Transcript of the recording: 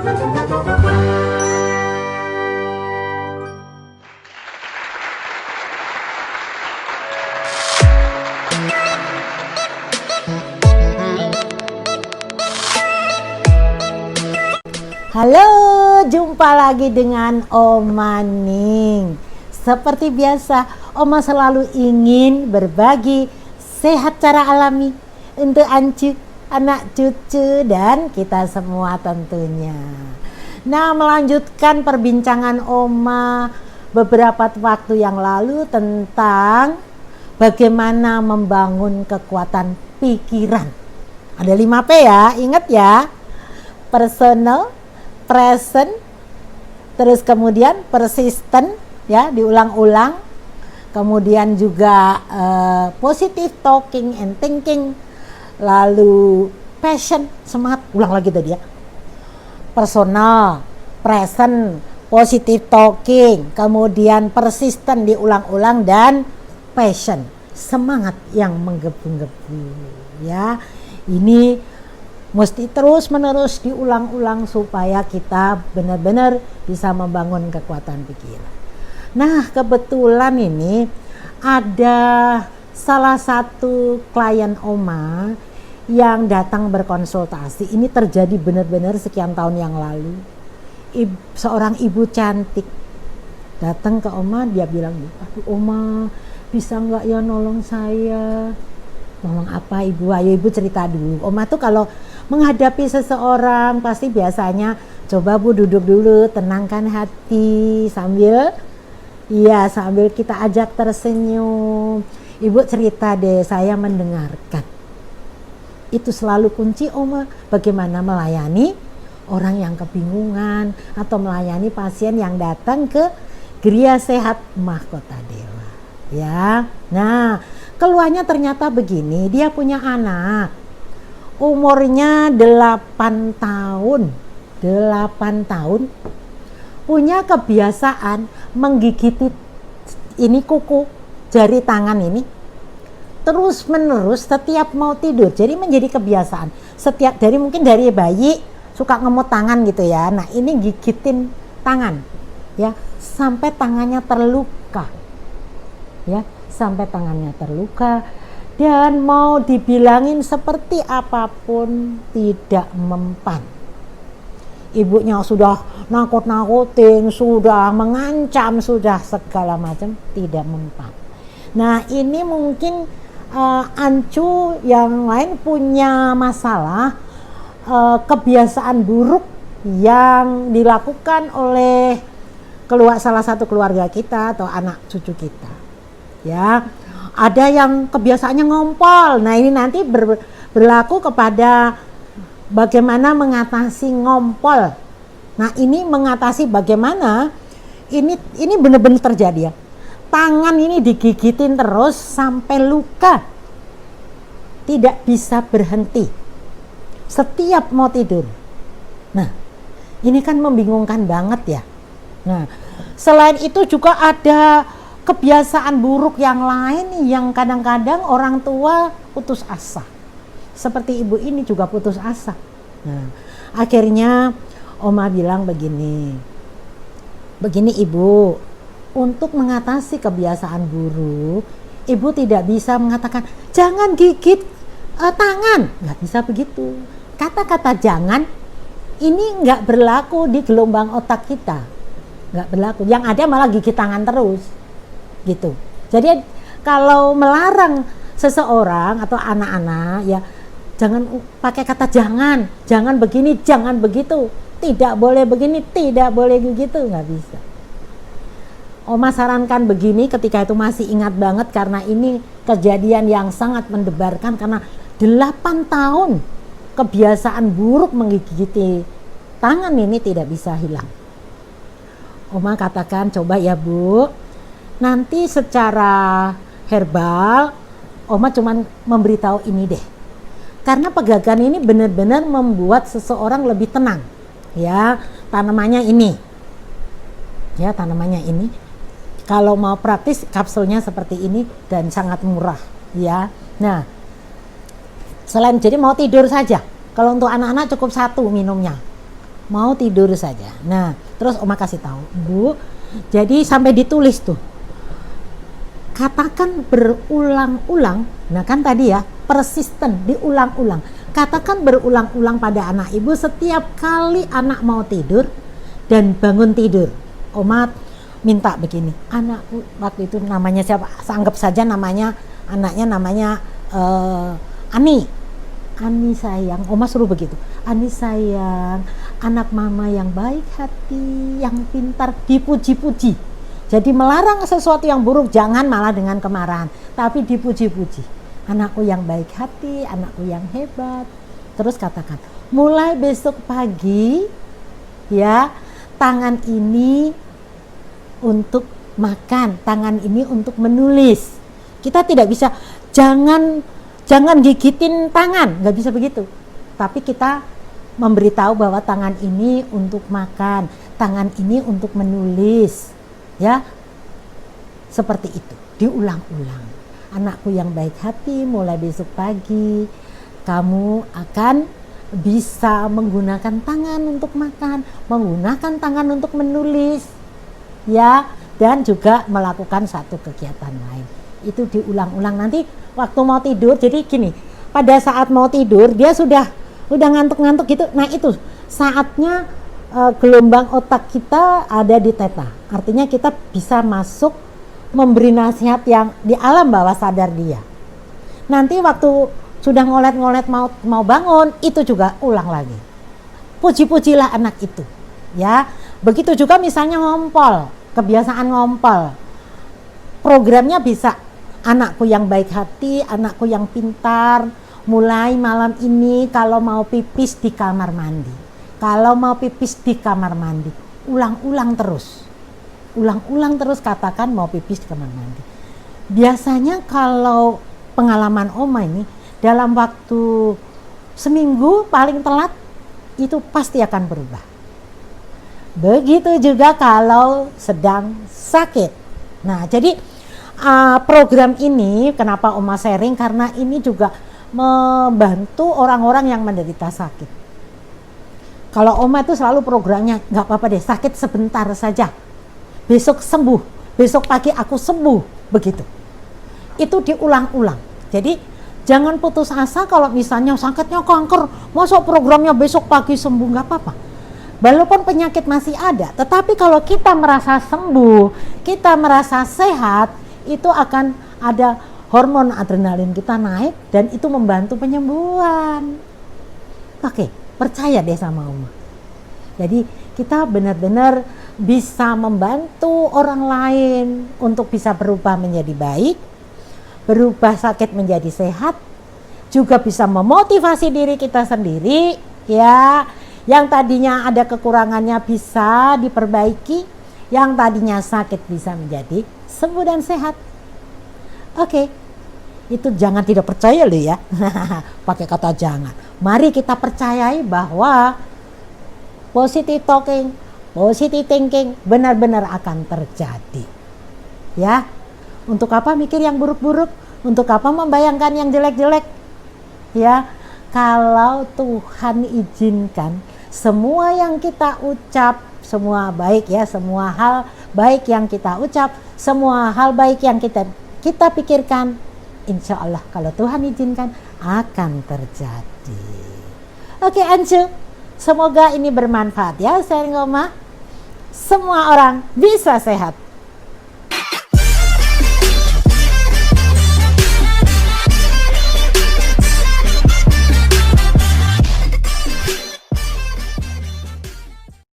Halo, jumpa lagi dengan Oma Ning. Seperti biasa, Oma selalu ingin berbagi sehat cara alami untuk Ancu, anak cucu, dan kita semua tentunya. Nah, melanjutkan perbincangan Oma beberapa waktu yang lalu tentang bagaimana membangun kekuatan pikiran. Ada 5P ya, ingat ya. Personal, present, terus kemudian persistent, ya, diulang-ulang, kemudian juga positive talking and thinking, lalu passion, semangat, ulang lagi tadi ya, personal, present, positive talking, kemudian persistent, diulang-ulang, dan passion, semangat yang menggebu-gebu, ya. Ini mesti terus-menerus diulang-ulang supaya kita benar-benar bisa membangun kekuatan pikiran. Nah, kebetulan ini ada salah satu klien Oma yang datang berkonsultasi. Ini terjadi benar-benar sekian tahun yang lalu. Seorang ibu cantik datang ke Oma, dia bilang, "Aduh Oma, bisa nggak ya nolong saya?" Nolong apa Ibu? Ayo Ibu cerita dulu. Oma tuh kalau menghadapi seseorang pasti biasanya coba Bu duduk dulu, tenangkan hati sambil kita ajak tersenyum. Ibu cerita deh, saya mendengarkan. Itu selalu kunci Oma, bagaimana melayani orang yang kebingungan atau melayani pasien yang datang ke Gria Sehat Mahkota Dewa. Ya. Nah, keluarnya ternyata begini, dia punya anak. Umurnya 8 tahun, punya kebiasaan menggigiti ini kuku jari tangan ini terus menerus setiap mau tidur. Jadi menjadi kebiasaan. Setiap mungkin dari bayi suka ngemut tangan gitu ya. Nah, ini gigitin tangan ya sampai tangannya terluka. Ya, sampai tangannya terluka. Dan mau dibilangin seperti apapun tidak mempan. Ibunya sudah nakut-nakutin, sudah mengancam, sudah segala macam, tidak mempan. Nah, ini mungkin Ancu yang lain punya masalah kebiasaan buruk yang dilakukan oleh salah satu keluarga kita atau anak cucu kita. Ya. Ada yang kebiasaannya ngompol. Nah, ini nanti berlaku kepada bagaimana mengatasi ngompol. Nah, ini mengatasi bagaimana ini benar-benar terjadi ya. Tangan ini digigitin terus sampai luka. Tidak bisa berhenti. Setiap mau tidur. Nah, ini kan membingungkan banget ya. Nah, selain itu juga ada kebiasaan buruk yang lain yang kadang-kadang orang tua putus asa. Seperti ibu ini juga putus asa. Nah, akhirnya Oma bilang begini Ibu, untuk mengatasi kebiasaan buruk, Ibu tidak bisa mengatakan jangan gigit tangan, nggak bisa begitu. Kata-kata jangan ini nggak berlaku di gelombang otak kita, nggak berlaku. Yang ada malah gigit tangan terus. Gitu. Jadi kalau melarang seseorang atau anak-anak ya jangan pakai kata jangan begini, jangan begitu, tidak boleh begini, tidak boleh begitu, nggak bisa. Oma sarankan begini ketika itu masih ingat banget karena ini kejadian yang sangat mendebarkan karena 8 tahun kebiasaan buruk menggigiti tangan ini tidak bisa hilang. Oma katakan coba ya Bu, nanti secara herbal Oma cuman memberitahu ini deh. Karena pegagan ini benar-benar membuat seseorang lebih tenang. Ya, tanamannya ini. Kalau mau praktis kapsulnya seperti ini dan sangat murah, ya. Nah, selain jadi mau tidur saja. Kalau untuk anak-anak cukup 1 minumnya. mau tidur saja. Nah, terus Oma kasih tahu, Bu, jadi sampai ditulis tuh, katakan berulang-ulang. Nah kan tadi ya, persisten, diulang-ulang. Katakan berulang-ulang pada anak ibu setiap kali anak mau tidur dan bangun tidur. Oma minta begini, anakku waktu itu namanya siapa? Anggap saja anaknya namanya Ani sayang, Oma suruh begitu. Ani sayang, anak mama yang baik hati, yang pintar, dipuji-puji. Jadi melarang sesuatu yang buruk, jangan malah dengan kemarahan, tapi dipuji-puji. Anakku yang baik hati, anakku yang hebat. Terus katakan, mulai besok pagi ya, tangan ini untuk makan, tangan ini untuk menulis. Kita tidak bisa, jangan gigitin tangan, nggak bisa begitu. Tapi kita memberitahu bahwa tangan ini untuk makan, tangan ini untuk menulis, ya, seperti itu, diulang-ulang. Anakku yang baik hati, mulai besok pagi kamu akan bisa menggunakan tangan untuk makan, menggunakan tangan untuk menulis, ya, dan juga melakukan satu kegiatan lain. Itu diulang-ulang. Nanti waktu mau tidur, jadi gini, pada saat mau tidur dia sudah ngantuk-ngantuk gitu. Nah itu saatnya gelombang otak kita ada di theta. Artinya kita bisa masuk memberi nasihat yang di alam bawah sadar dia. Nanti waktu sudah ngolet-ngolet mau bangun, itu juga ulang lagi. Puji-pujilah anak itu, ya. Begitu juga misalnya ngompol, kebiasaan ngompol. Programnya bisa, anakku yang baik hati, anakku yang pintar, mulai malam ini kalau mau pipis di kamar mandi. Kalau mau pipis di kamar mandi, ulang-ulang terus. Ulang-ulang terus katakan mau pipis di kamar mandi. Biasanya kalau pengalaman Oma ini, dalam waktu seminggu paling telat itu pasti akan berubah. Begitu juga kalau sedang sakit. Nah, jadi program ini kenapa Oma sharing, karena ini juga membantu orang-orang yang menderita sakit. Kalau Oma itu selalu programnya, nggak apa-apa deh, sakit sebentar saja, besok sembuh, besok pagi aku sembuh, begitu. Itu diulang-ulang. Jadi jangan putus asa kalau misalnya sakitnya kanker, masuk programnya besok pagi sembuh, nggak apa-apa. Walaupun penyakit masih ada, tetapi kalau kita merasa sembuh, kita merasa sehat, itu akan ada hormon adrenalin kita naik dan itu membantu penyembuhan. Oke, percaya deh sama Oma. Jadi kita benar-benar bisa membantu orang lain untuk bisa berubah menjadi baik, berubah sakit menjadi sehat, juga bisa memotivasi diri kita sendiri, ya. Yang tadinya ada kekurangannya bisa diperbaiki, yang tadinya sakit bisa menjadi sembuh dan sehat. Oke, itu jangan tidak percaya loh ya. Pakai kata jangan. Mari kita percayai bahwa positive talking, positive thinking benar-benar akan terjadi. Ya, untuk apa mikir yang buruk-buruk? Untuk apa membayangkan yang jelek-jelek? Ya, kalau Tuhan izinkan, semua yang kita ucap, semua baik ya, semua hal baik yang kita ucap, semua hal baik yang kita pikirkan, insya Allah kalau Tuhan izinkan akan terjadi. Oke Ancu, semoga ini bermanfaat ya sharing Oma. Semua orang bisa sehat.